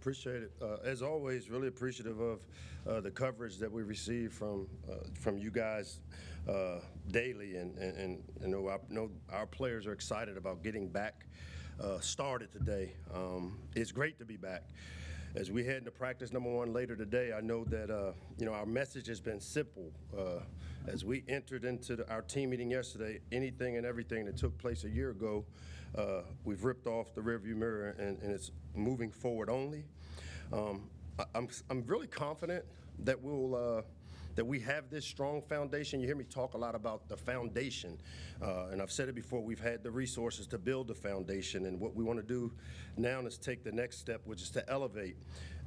Appreciate it. As always, really appreciative of the coverage that we receive from you guys daily, and I know our players are excited about getting back started today. It's great to be back. As we head into practice number 1 later today, I know that our message has been simple. As we entered into our team meeting yesterday, anything and everything that took place a year ago, we've ripped off the rearview mirror, and it's moving forward only. I'm really confident that we have this strong foundation. You hear me talk a lot about the foundation, and I've said it before, we've had the resources to build the foundation, and what we want to do now is take the next step, which is to elevate.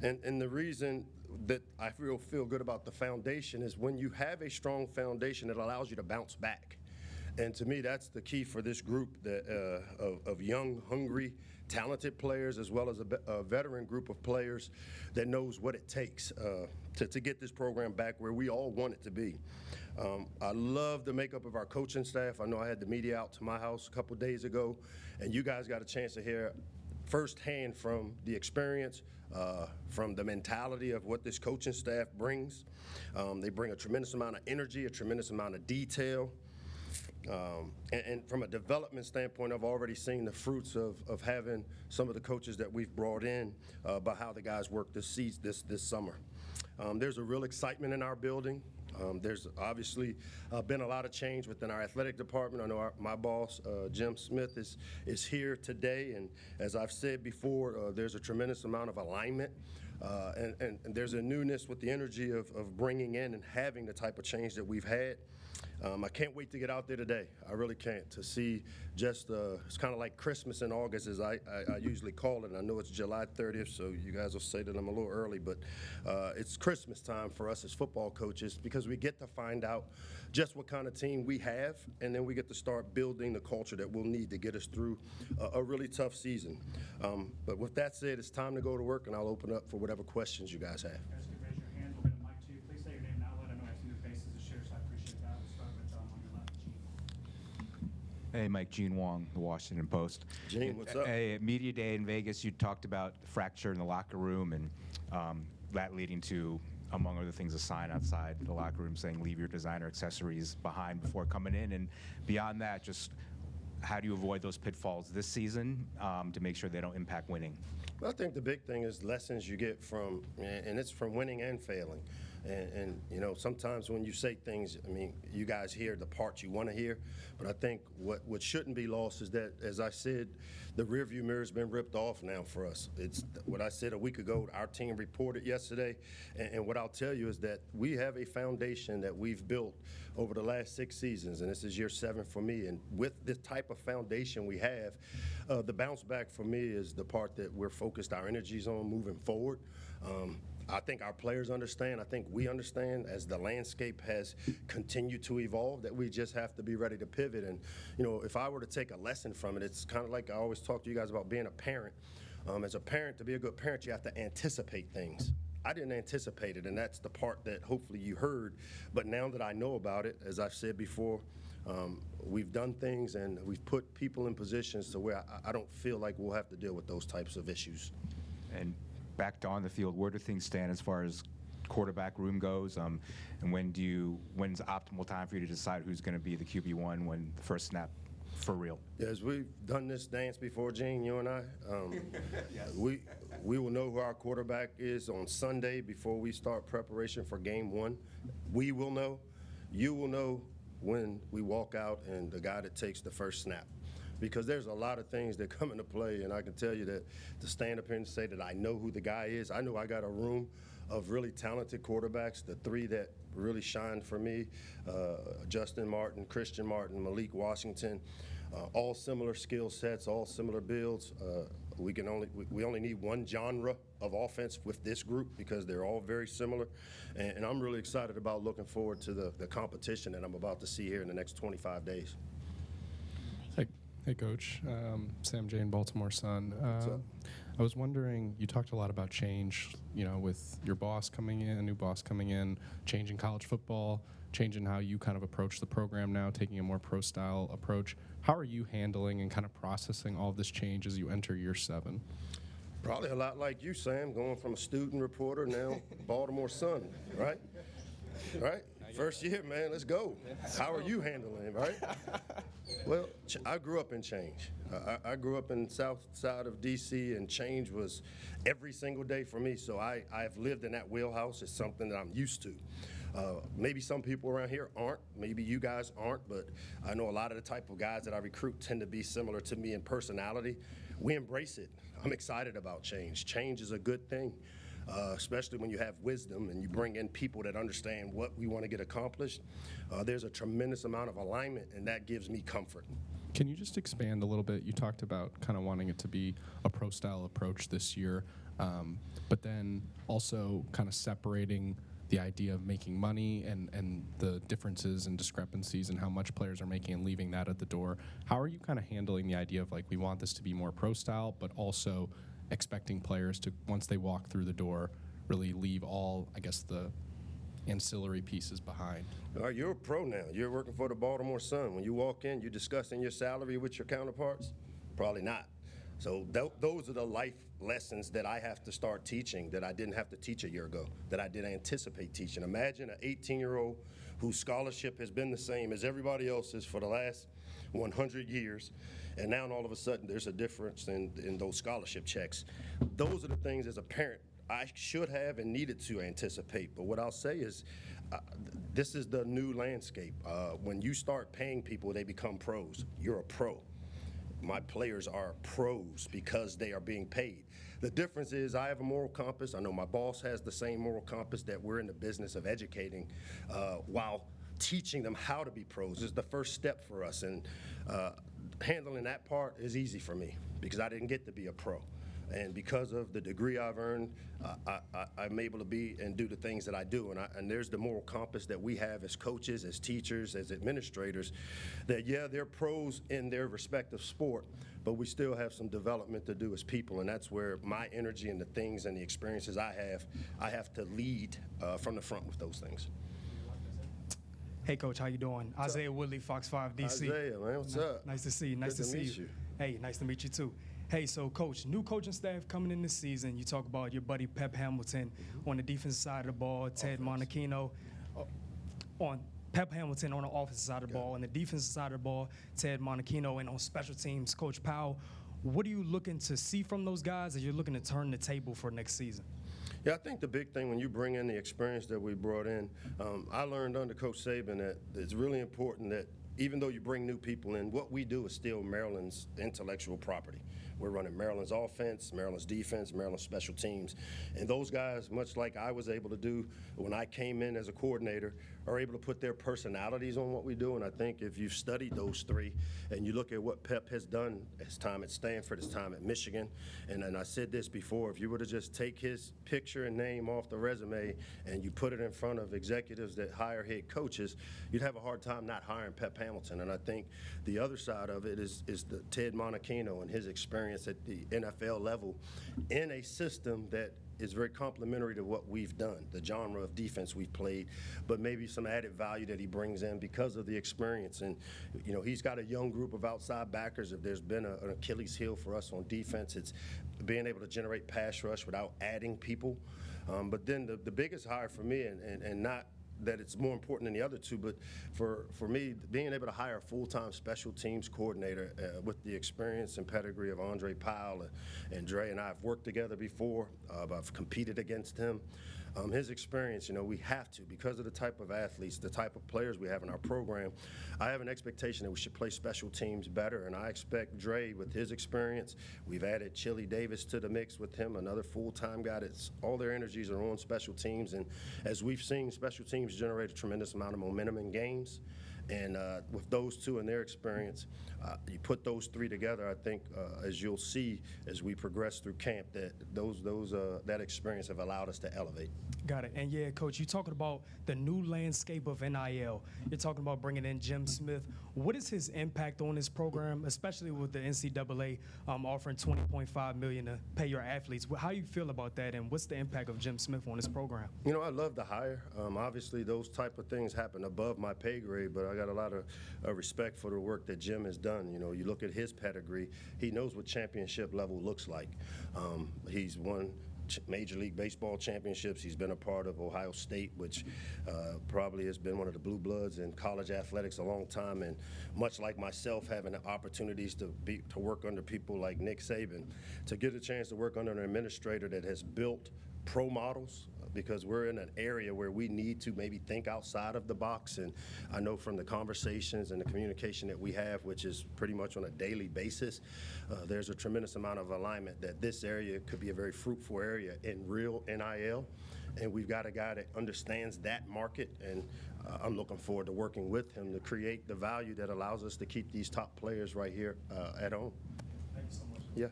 And the reason that I feel good about the foundation is when you have a strong foundation, it allows you to bounce back. And to me, that's the key for this group of young, hungry, talented players, as well as a veteran group of players that knows what it takes to get this program back where we all want it to be. I love the makeup of our coaching staff. I know I had the media out to my house a couple days ago, and you guys got a chance to hear firsthand from the experience, from the mentality of what this coaching staff brings. They bring a tremendous amount of energy, a tremendous amount of detail. And from a development standpoint, I've already seen the fruits of having some of the coaches that we've brought in about how the guys work this summer. There's a real excitement in our building. There's obviously been a lot of change within our athletic department. I know my boss, Jim Smith, is here today, and as I've said before, there's a tremendous amount of alignment. And there's a newness with the energy of bringing in and having the type of change that we've had. I can't wait to get out there today. I really can't, to see just, it's kind of like Christmas in August, as I usually call it. And I know it's July 30th, so you guys will say that I'm a little early, but it's Christmas time for us as football coaches because we get to find out just what kind of team we have, and then we get to start building the culture that we'll need to get us through a really tough season. But with that said, it's time to go to work, and I'll open up for whatever questions you guys have. You guys can raise your hands. We'll get a mic to you. Please say your name and outlet. I know I've seen your faces this year, so I appreciate that. We'll start with on your left, Gene. Hey, Mike, Gene Wong, The Washington Post. Gene, what's up? Hey, Media Day in Vegas, you talked about the fracture in the locker room and that leading to, among other things, a sign outside the locker room saying leave your designer accessories behind before coming in. And beyond that, just how do you avoid those pitfalls this season to make sure they don't impact winning? Well, I think the big thing is lessons you get from, and it's from winning and failing. And sometimes when you say things, I mean, you guys hear the parts you want to hear, but I think what shouldn't be lost is that, as I said, the rearview mirror has been ripped off now for us. It's what I said a week ago. Our team reported yesterday, and what I'll tell you is that we have a foundation that we've built over the last 6 seasons, and this is year 7 for me. And with this type of foundation we have, the bounce back for me is the part that we're focused our energies on moving forward. I think our players understand. I think we understand as the landscape has continued to evolve that we just have to be ready to pivot. And, if I were to take a lesson from it, it's kind of like I always talk to you guys about being a parent. As a parent, to be a good parent, you have to anticipate things. I didn't anticipate it, and that's the part that hopefully you heard. But now that I know about it, as I've said before, we've done things and we've put people in positions to where I don't feel like we'll have to deal with those types of issues. And back to on the field, where do things stand as far as quarterback room goes? And when's the optimal time for you to decide who's going to be the QB1 when the first snap for real? As we've done this dance before, Gene, you and I, Yes. we will know who our quarterback is on Sunday before we start preparation for game 1. We will know. You will know when we walk out and the guy that takes the first snap. Because there's a lot of things that come into play, and I can tell you that to stand up here and say that I know who the guy is, I know I got a room of really talented quarterbacks, the 3 that really shine for me, Justin Martin, Christian Martin, Malik Washington, all similar skill sets, all similar builds. We only need one genre of offense with this group because they're all very similar, and I'm really excited about looking forward to the competition that I'm about to see here in the next 25 days. Hey, Coach. Sam Jane, Baltimore Sun. What's up? I was wondering, you talked a lot about change, with your boss coming in, a new boss coming in, changing college football, changing how you kind of approach the program now, taking a more pro-style approach. How are you handling and kind of processing all of this change as you enter year 7? Probably a lot like you, Sam, going from a student reporter now Baltimore Sun, right? Right? First year, man, let's go. How are you handling it, right? Well, I grew up in change. I grew up in the south side of D.C., and change was every single day for me. So I've lived in that wheelhouse. It's something that I'm used to. Maybe some people around here aren't. Maybe you guys aren't. But I know a lot of the type of guys that I recruit tend to be similar to me in personality. We embrace it. I'm excited about change. Change is a good thing. Especially when you have wisdom and you bring in people that understand what we want to get accomplished. There's a tremendous amount of alignment, and that gives me comfort. Can you just expand a little bit? You talked about kind of wanting it to be a pro-style approach this year, but then also kind of separating the idea of making money and the differences and discrepancies and how much players are making and leaving that at the door. How are you kind of handling the idea of, like, we want this to be more pro-style, but also expecting players to, once they walk through the door, really leave all, I guess, the ancillary pieces behind? All right, you're a pro now. You're working for the Baltimore Sun. When you walk in, you're discussing your salary with your counterparts? Probably not. So those are the life lessons that I have to start teaching that I didn't have to teach a year ago, that I didn't anticipate teaching. Imagine an 18-year-old whose scholarship has been the same as everybody else's for the last 100 years, and now all of a sudden there's a difference in those scholarship checks. Those are the things as a parent I should have and needed to anticipate. But what I'll say is this is the new landscape. When you start paying people, they become pros. You're a pro. My players are pros because they are being paid. The difference is I have a moral compass. I know my boss has the same moral compass that we're in the business of educating while teaching them how to be pros. Is the first step for us, and handling that part is easy for me because I didn't get to be a pro. And because of the degree I've earned, I'm able to be and do the things that I do. And there's the moral compass that we have as coaches, as teachers, as administrators, that, yeah, they're pros in their respective sport, but we still have some development to do as people. And that's where my energy and the things and the experiences I have to lead from the front with those things. Hey, Coach, how you doing? Isaiah Woodley, Fox 5 DC. Isaiah, man, what's up? Nice to see you. Nice Good to to see meet you. Hey, nice to meet you too. Hey, so Coach, new coaching staff coming in this season. You talk about your buddy Pep Hamilton on the defensive side of the ball, Ted Monachino on Pep Hamilton on the offensive side of the ball, and the defensive side of the ball, Ted Monachino, and on special teams, Coach Powell. What are you looking to see from those guys as you're looking to turn the table for next season? Yeah, I think the big thing when you bring in the experience that we brought in, I learned under Coach Saban that it's really important that even though you bring new people in, what we do is still Maryland's intellectual property. We're running Maryland's offense, Maryland's defense, Maryland's special teams. And those guys, much like I was able to do when I came in as a coordinator, are able to put their personalities on what we do. And I think if you've studied those three and you look at what Pep has done, his time at Stanford, his time at Michigan, and I said this before, if you were to just take his picture and name off the resume and you put it in front of executives that hire head coaches, you'd have a hard time not hiring Pep Hamilton. And I think the other side of it is the Ted Monachino and his experience at the NFL level in a system that is very complementary to what we've done, the genre of defense we've played, but maybe some added value that he brings in because of the experience. And, you know, he's got a young group of outside backers. If there's been an Achilles heel for us on defense, it's being able to generate pass rush without adding people. But then the biggest hire for me, and not that it's more important than the other two, but for me, being able to hire a full-time special teams coordinator with the experience and pedigree of Andre Powell and Dre and I have worked together before. I've competed against him. His experience, you know, we have to, because of the type of athletes, the type of players we have in our program, I have an expectation that we should play special teams better, and I expect Dre, with his experience, we've added Chili Davis to the mix with him, another full-time guy that's all their energies are on special teams, and as we've seen, special teams generate a tremendous amount of momentum in games. And with those two and their experience, you put those three together, I think, as you'll see as we progress through camp, that that experience have allowed us to elevate. Got it. And yeah, Coach, you're talking about the new landscape of NIL. You're talking about bringing in Jim Smith. What is his impact on this program, especially with the NCAA offering $20.5 million to pay your athletes? How do you feel about that, and what's the impact of Jim Smith on this program? You know, I love the hire. Obviously, those type of things happen above my pay grade, but I got a lot of respect for the work that Jim has done. You know, you look at his pedigree, he knows what championship level looks like. He's won Major League Baseball championships. He's been a part of Ohio State, which probably has been one of the blue bloods in college athletics a long time. And much like myself, having the opportunities to work under people like Nick Saban, to get a chance to work under an administrator that has built pro models, because we're in an area where we need to maybe think outside of the box. And I know from the conversations and the communication that we have, which is pretty much on a daily basis, there's a tremendous amount of alignment that this area could be a very fruitful area in real NIL. And we've got a guy that understands that market, and I'm looking forward to working with him to create the value that allows us to keep these top players right here at home. Thank you so much. Yeah.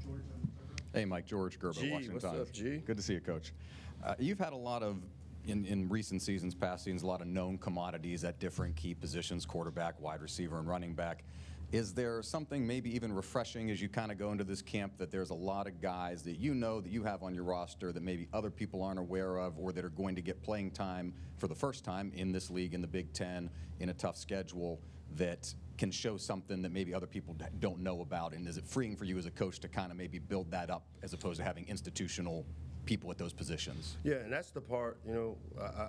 George, Hey, Mike, George Gerber, G, Washington what's Times. up, G? Good to see you, Coach. You've had a lot of, in recent seasons, past seasons, a lot of known commodities at different key positions, quarterback, wide receiver, and running back. Is there something maybe even refreshing as you kind of go into this camp that there's a lot of guys that you know that you have on your roster that maybe other people aren't aware of, or that are going to get playing time for the first time in this league, in the Big Ten, in a tough schedule, that can show something that maybe other people don't know about? And is it freeing for you as a coach to kind of maybe build that up as opposed to having institutional people at those positions? Yeah, and that's the part, you know,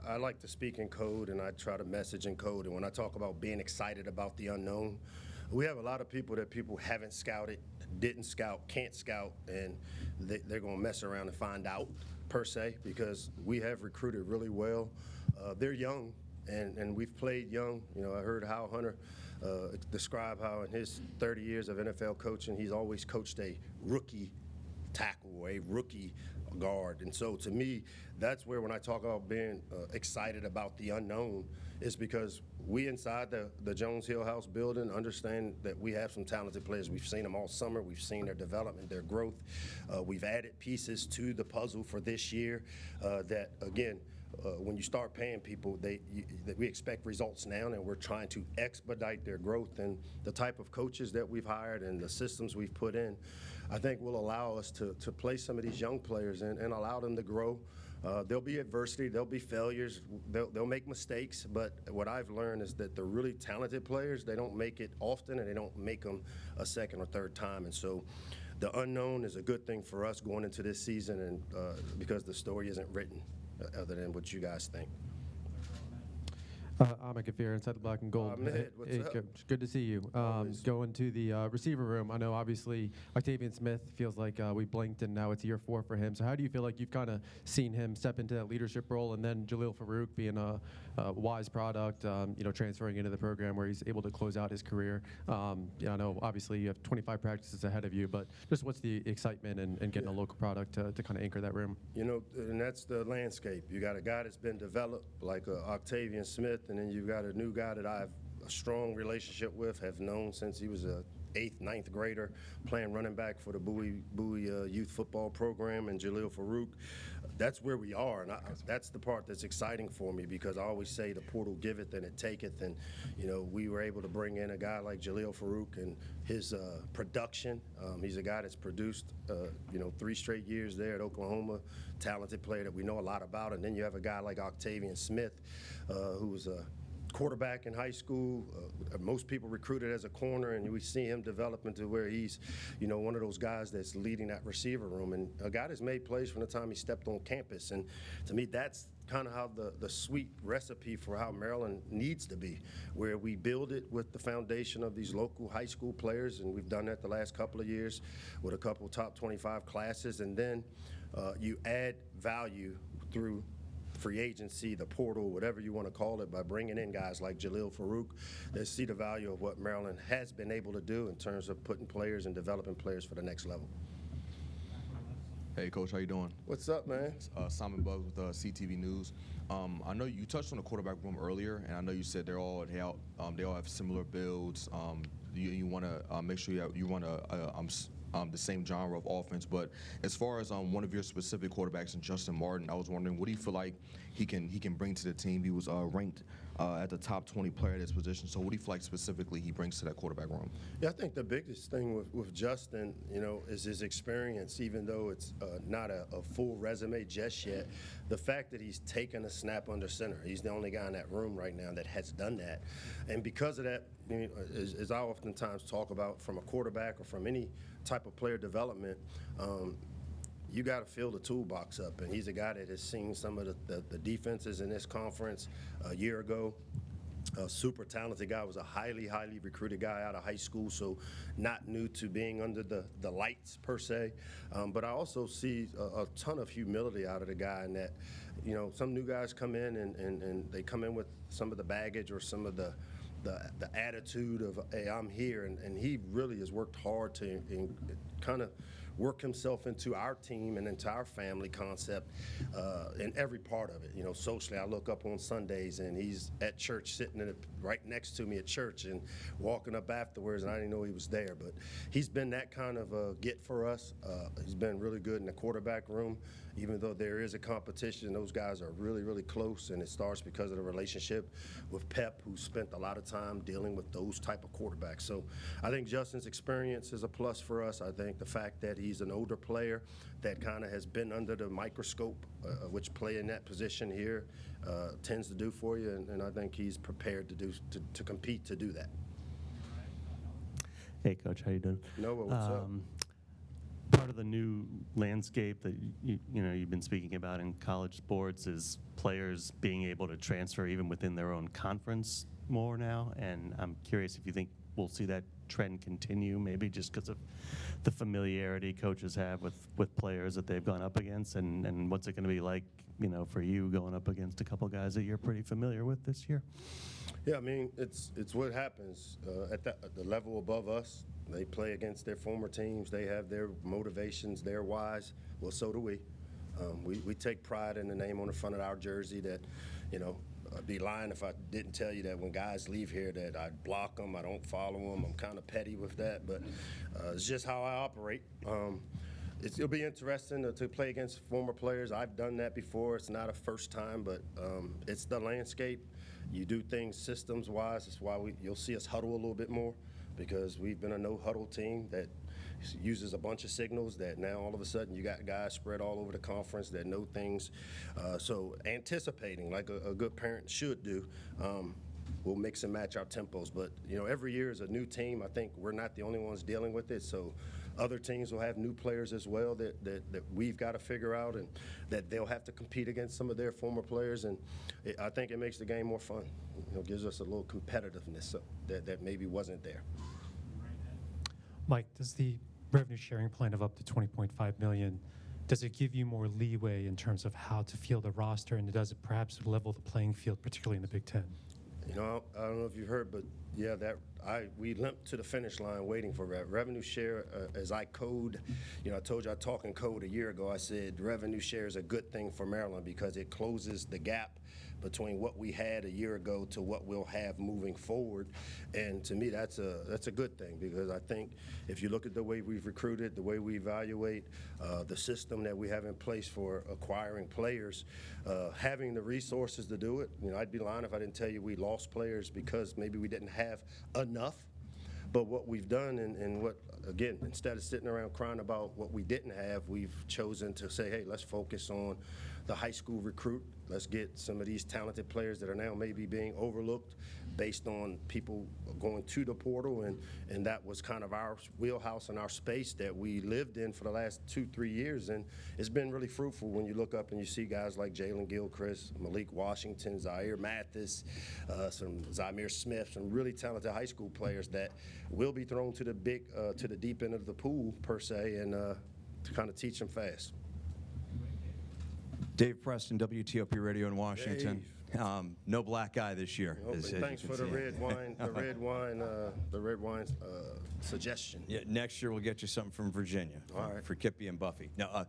I like to speak in code, and I try to message in code. And when I talk about being excited about the unknown, we have a lot of people that people haven't scouted, didn't scout, can't scout, and they're going to mess around and find out, per se, because we have recruited really well. They're young, and we've played young. You know, I heard Hal Hunter describe how in his 30 years of NFL coaching, he's always coached a rookie tackle, a rookie guard. And so to me, that's where when I talk about being excited about the unknown, is because we inside the Jones Hill House building understand that we have some talented players. We've seen them all summer. We've seen their development, their growth. We've added pieces to the puzzle for this year that, again, when you start paying people, we expect results now, and we're trying to expedite their growth. And the type of coaches that we've hired and the systems we've put in, I think will allow us to play some of these young players and allow them to grow. There'll be adversity, there'll be failures, they'll make mistakes, but what I've learned is that the really talented players, they don't make it often, and they don't make them a second or third time. And so the unknown is a good thing for us going into this season, and because the story isn't written other than what you guys think. I'm Kafir inside the black and gold. Ahmed, what's up? Coach, good to see you. Going to the receiver room, I know obviously Octavian Smith feels like we blinked and now it's year 4 for him. So how do you feel like you've kind of seen him step into that leadership role, and then Jaleel Farouk being a wise product, you know, transferring into the program where he's able to close out his career? Yeah, I know obviously you have 25 practices ahead of you, but just what's the excitement and getting a local product to kind of anchor that room? You know, and that's the landscape. You got a guy that's been developed like Octavian Smith, and then you've got a new guy that I have a strong relationship with, have known since he was a 8th, 9th grader, playing running back for the Bowie youth football program, and Jaleel Farouk. That's where we are, and that's the part that's exciting for me, because I always say the portal giveth and it taketh, and you know, we were able to bring in a guy like Jaleel Farouk and his production. He's a guy that's produced, you know, 3 straight years there at Oklahoma, talented player that we know a lot about, and then you have a guy like Octavian Smith, who was a quarterback in high school. Most people recruited as a corner, and we see him develop into where he's, you know, one of those guys that's leading that receiver room, and a guy that's made plays from the time he stepped on campus. And to me, that's kind of how the sweet recipe for how Maryland needs to be, where we build it with the foundation of these local high school players, and we've done that the last couple of years with a couple top 25 classes, and then you add value through free agency, the portal, whatever you want to call it, by bringing in guys like Jaleel Farouk that see the value of what Maryland has been able to do in terms of putting players and developing players for the next level. Hey, Coach, how you doing? What's up, man? Simon Bugs with CTV News. I know you touched on the quarterback room earlier, and I know you said they all have similar builds. You want to make sure you run the same genre of offense. But as far as one of your specific quarterbacks, in Justin Martin, I was wondering, what do you feel like he can bring to the team? He was ranked at the top 20 player at his position. So what do you feel like specifically he brings to that quarterback room? Yeah, I think the biggest thing with Justin, is his experience. Even though it's not a full resume just yet, the fact that he's taken a snap under center, he's the only guy in that room right now that has done that. And because of that, as I oftentimes talk about, from a quarterback or from any type of player development, you got to fill the toolbox up. And he's a guy that has seen some of the defenses in this conference a year ago. A super talented guy, was a highly recruited guy out of high school, so not new to being under the lights per se. But I also see a ton of humility out of the guy, in that, some new guys come in and they come in with some of the baggage or some of the attitude of, hey, I'm here, and he really has worked hard to kind of work himself into our team and into our family concept in every part of it. Socially, I look up on Sundays and he's at church, sitting right next to me at church, and walking up afterwards, and I didn't know he was there. But he's been that kind of a get for us. He's been really good in the quarterback room. Even though there is a competition, those guys are really close, and it starts because of the relationship with Pep, who spent a lot of time dealing with those type of quarterbacks. So I think Justin's experience is a plus for us. I think the fact that he's an older player that kind of has been under the microscope, which play in that position here tends to do for you, and I think he's prepared to compete to do that. Hey, Coach, how you doing? Noah, what's up? Part of the new landscape that you've been speaking about in college sports is players being able to transfer even within their own conference more now, and I'm curious if you think we'll see that trend continue, maybe just because of the familiarity coaches have with players that they've gone up against, and what's it going to be like, for you going up against a couple guys that you're pretty familiar with this year? Yeah, I mean, it's what happens at the level above us. They play against their former teams. They have their motivations, their whys. Well, so do we. We take pride in the name on the front of our jersey that, I'd be lying if I didn't tell you that when guys leave here that I block them, I don't follow them. I'm kind of petty with that, but it's just how I operate. It'll be interesting to play against former players. I've done that before. It's not a first time, but it's the landscape. You do things systems-wise. That's why you'll see us huddle a little bit more, because we've been a no-huddle team that uses a bunch of signals that now all of a sudden you got guys spread all over the conference that know things. So anticipating, like a good parent should do, we'll mix and match our tempos. But, every year is a new team. I think we're not the only ones dealing with it. So other teams will have new players as well that we've got to figure out, and that they'll have to compete against some of their former players. And I think it makes the game more fun. Gives us a little competitiveness that maybe wasn't there. Mike, does the revenue sharing plan of up to $20.5 million, does it give you more leeway in terms of how to field a roster, and does it perhaps level the playing field, particularly in the Big Ten? I don't know if you've heard, but yeah, we limped to the finish line waiting for that revenue share. As I code, I told you I talked in code a year ago. I said revenue share is a good thing for Maryland because it closes the gap between what we had a year ago to what we'll have moving forward. And to me, that's a good thing, because I think if you look at the way we've recruited, the way we evaluate, the system that we have in place for acquiring players, having the resources to do it. I'd be lying if I didn't tell you we lost players because maybe we didn't have enough. But what we've done, and what, again, instead of sitting around crying about what we didn't have, we've chosen to say, hey, let's focus on the high school recruit. Let's get some of these talented players that are now maybe being overlooked based on people going to the portal, and that was kind of our wheelhouse and our space that we lived in for the last 2-3 years, and it's been really fruitful when you look up and you see guys like Jalen Gilchrist, Malik Washington, Zaire Mathis, some Zamir Smith, some really talented high school players that will be thrown to the deep end of the pool per se, and to kind of teach them fast. Dave Preston, WTOP Radio in Washington. No black guy this year. Thanks for the red wine suggestion. Yeah, next year we'll get you something from Virginia. All right. For Kippy and Buffy. Now,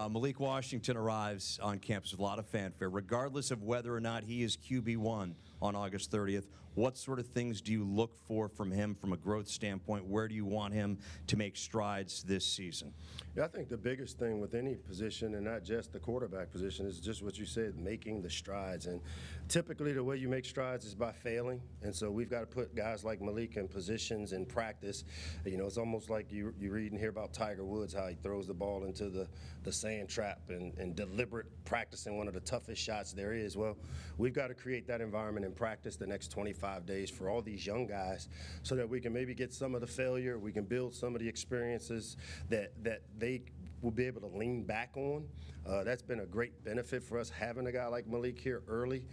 Malik Washington arrives on campus with a lot of fanfare, regardless of whether or not he is QB1 on August 30th. What sort of things do you look for from him from a growth standpoint? Where do you want him to make strides this season? Yeah, I think the biggest thing with any position, and not just the quarterback position, is just what you said, making the strides. And typically the way you make strides is by failing. And so we've got to put guys like Malik in positions in practice. You know, it's almost like you read and hear about Tiger Woods, how he throws the ball into the sand trap and deliberate practicing one of the toughest shots there is. Well, we've got to create that environment in practice the next 25 days for all these young guys so that we can maybe get some of the failure, we can build some of the experiences that they will be able to lean back on. That's been a great benefit for us having a guy like Malik here early,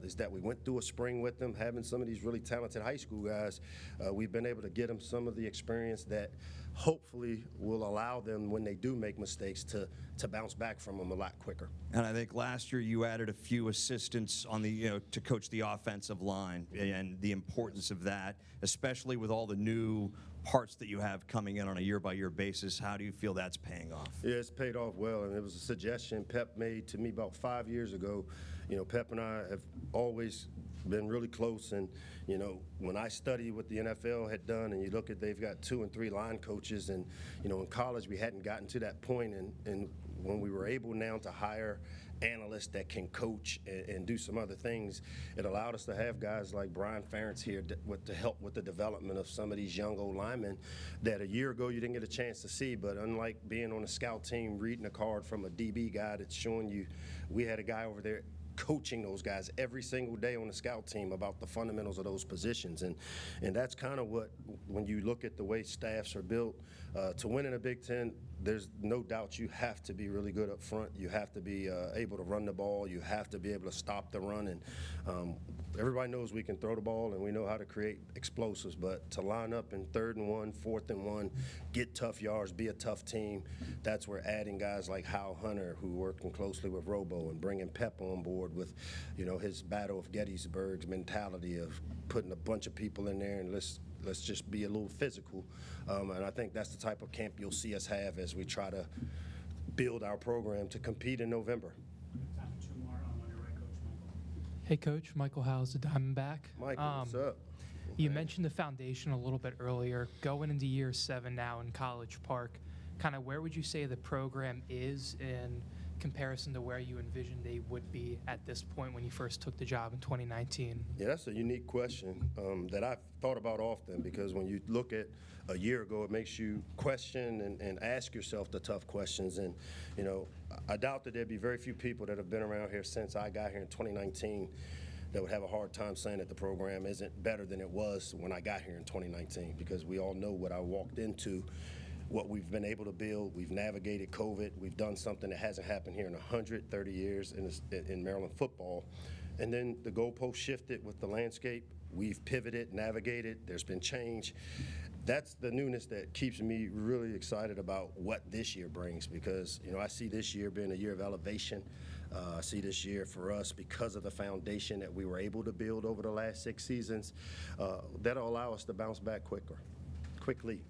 is that we went through a spring with them, having some of these really talented high school guys. We've been able to get them some of the experience that hopefully will allow them, when they do make mistakes, to bounce back from them a lot quicker. And I think last year you added a few assistants on the, to coach the offensive line, and the importance of that, especially with all the new parts that you have coming in on a year-by-year basis. How do you feel that's paying off? Yeah, it's paid off well, and it was a suggestion Pep made to me about 5 years ago. You know, Pep and I have always been really close, and you know, when I studied what the NFL had done, and you look at, they've got 2 and 3 line coaches, and you know, in college we hadn't gotten to that point, and when we were able now to hire analysts that can coach and do some other things, it allowed us to have guys like Brian Ferentz here to help with the development of some of these young old linemen that a year ago you didn't get a chance to see. But unlike being on a scout team, reading a card from a DB guy that's showing you, we had a guy over there coaching those guys every single day on the scout team about the fundamentals of those positions. And that's kind of what, when you look at the way staffs are built, to win in a Big Ten, there's no doubt you have to be really good up front. You have to be able to run the ball. You have to be able to stop the run. And everybody knows we can throw the ball and we know how to create explosives. But to line up in 3rd and 1, 4th and 1, get tough yards, be a tough team, that's where adding guys like Hal Hunter, who working closely with Robo, and bringing Pep on board with, you know, his Battle of Gettysburg's mentality of putting a bunch of people in there and let's just be a little physical. And I think that's the type of camp you'll see us have as we try to build our program to compete in November. Time for 2 more on your right, Coach Michael. Hey, Coach. Michael Howes, the Diamondback. Michael, what's up? You mentioned the foundation a little bit earlier. Going into year 7 now in College Park, kind of where would you say the program is in comparison to where you envisioned they would be at this point when you first took the job in 2019? Yeah, that's a unique question that I've thought about often, because when you look at a year ago, it makes you question and ask yourself the tough questions. And, you know, I doubt that there'd be very few people that have been around here since I got here in 2019 that would have a hard time saying that the program isn't better than it was when I got here in 2019, because we all know what I walked into, what we've been able to build. We've navigated COVID. We've done something that hasn't happened here in 130 years in Maryland football. And then the goalpost shifted with the landscape. We've pivoted, navigated. There's been change. That's the newness that keeps me really excited about what this year brings, because, you know, I see this year being a year of elevation. I see this year for us, because of the foundation that we were able to build over the last 6 seasons, that'll allow us to bounce back quickly.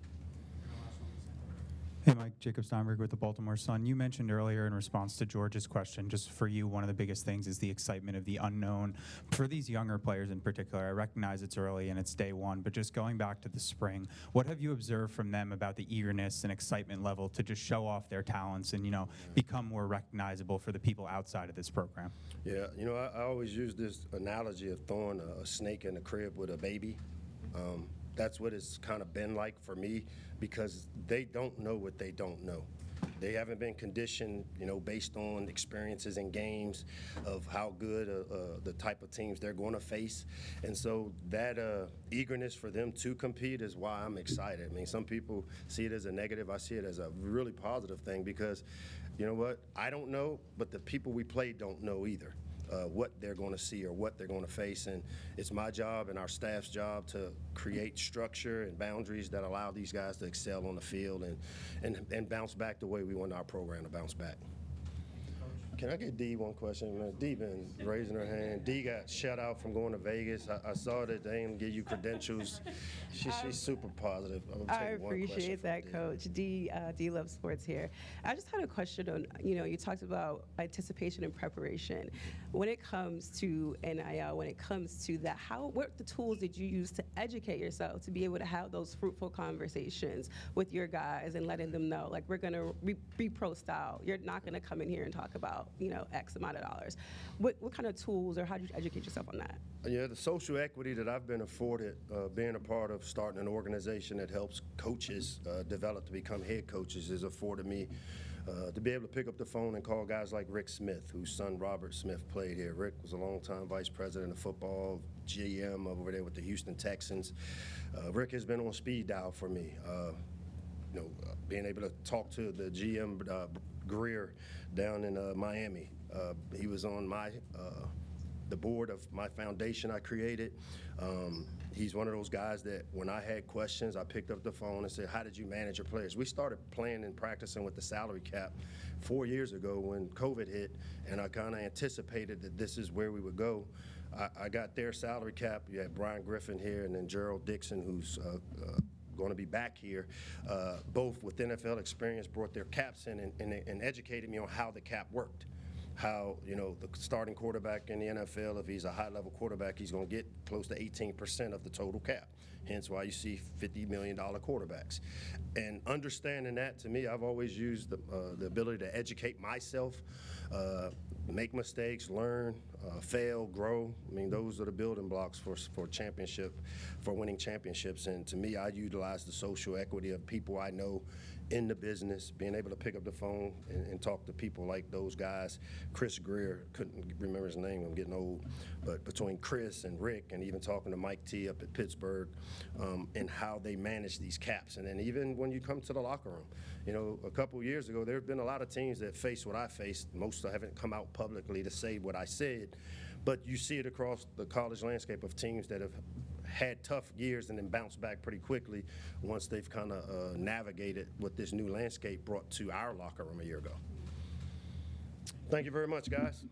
Hey, Mike, Jacob Steinberg with the Baltimore Sun. You mentioned earlier in response to George's question, just for you, one of the biggest things is the excitement of the unknown. For these younger players in particular, I recognize it's early and it's day 1, but just going back to the spring, what have you observed from them about the eagerness and excitement level to just show off their talents and, you know, become more recognizable for the people outside of this program? Yeah, you know, I always use this analogy of throwing a snake in a crib with a baby. That's what it's kind of been like for me, because they don't know what they don't know. They haven't been conditioned, you know, based on experiences in games of how good the type of teams they're going to face. And so that eagerness for them to compete is why I'm excited. I mean, some people see it as a negative. I see it as a really positive thing, because, you know what, I don't know, but the people we play don't know either. What they're going to see or what they're going to face. And it's my job and our staff's job to create structure and boundaries that allow these guys to excel on the field and bounce back the way we want our program to bounce back. Can I get D one question? Man, D been raising her hand. D got shut out from going to Vegas. I saw that they didn't give you credentials. She's super positive. I appreciate that, Coach. D Love Sports here. I just had a question on, you talked about anticipation and preparation. When it comes to NIL, when it comes to that, what the tools did you use to educate yourself to be able to have those fruitful conversations with your guys and letting them know, like, we're going to be pro style. You're not going to come in here and talk about, X amount of dollars. What kind of tools, or how did you educate yourself on that? Yeah, the social equity that I've been afforded, being a part of starting an organization that helps coaches develop to become head coaches, has afforded me to be able to pick up the phone and call guys like Rick Smith, whose son Robert Smith played here. Rick was a longtime vice president of football, GM over there with the Houston Texans. Rick has been on speed dial for me. Being able to talk to the GM Greer down in Miami. He was on the board of my foundation I created. He's one of those guys that when I had questions, I picked up the phone and said, how did you manage your players? We started playing and practicing with the salary cap 4 years ago when COVID hit, and I kind of anticipated that this is where we would go. I got their salary cap. You had Brian Griffin here and then Gerald Dixon, who's going to be back here, both with NFL experience, brought their caps in and educated me on how the cap worked. How, the starting quarterback in the NFL, if he's a high-level quarterback, he's going to get close to 18% of the total cap. Hence why you see $50 million quarterbacks. And understanding that, to me, I've always used the ability to educate myself, make mistakes, learn, fail, grow. I mean, those are the building blocks for winning championships. And to me, I utilize the social equity of people I know in the business, being able to pick up the phone and talk to people like those guys. Chris Greer, couldn't remember his name, I'm getting old, but between Chris and Rick and even talking to Mike T up at Pittsburgh and how they manage these caps. And then even when you come to the locker room, a couple years ago, there have been a lot of teams that face what I faced. Most haven't come out publicly to say what I said, but you see it across the college landscape of teams that have had tough years and then bounced back pretty quickly once they've kind of navigated what this new landscape brought to our locker room a year ago. Thank you very much, guys.